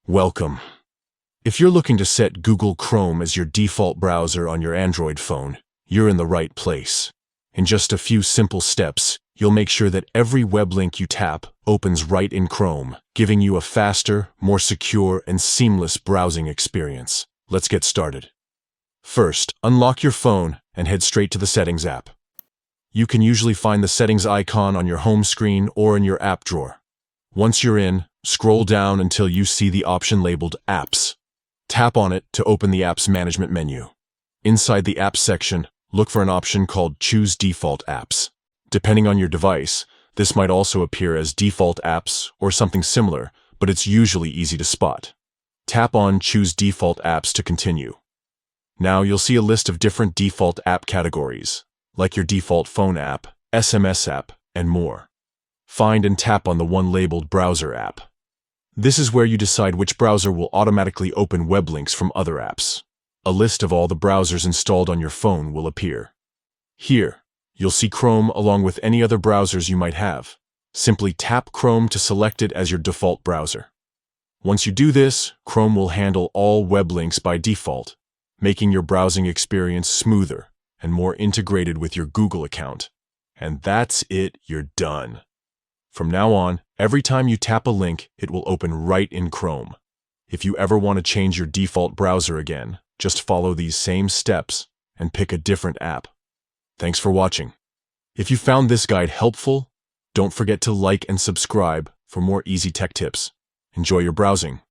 Welcome. If you're looking to set Google Chrome as your default browser on your Android phone, you're in the right place. In just a few simple steps, you'll make sure that every web link you tap opens right in Chrome, giving you a faster, more secure, and seamless browsing experience. Let's get started. First, unlock your phone and head straight to the Settings app. You can usually find the Settings icon on your home screen or in your app drawer. Once you're in, scroll down until you see the option labeled Apps. Tap on it to open the App's Management menu. Inside the Apps section, look for an option called Choose Default Apps. Depending on your device, this might also appear as Default Apps or something similar, but it's usually easy to spot. Tap on Choose Default Apps to continue. Now you'll see a list of different default app categories, like your default phone app, SMS app, and more. Find and tap on the one labeled Browser app. This is where you decide which browser will automatically open web links from other apps. A list of all the browsers installed on your phone will appear. Here, you'll see Chrome along with any other browsers you might have. Simply tap Chrome to select it as your default browser. Once you do this, Chrome will handle all web links by default, making your browsing experience smoother and more integrated with your Google account. And that's it, you're done. From now on, every time you tap a link, it will open right in Chrome. If you ever want to change your default browser again, just follow these same steps and pick a different app. Thanks for watching. If you found this guide helpful, don't forget to like and subscribe for more easy tech tips. Enjoy your browsing.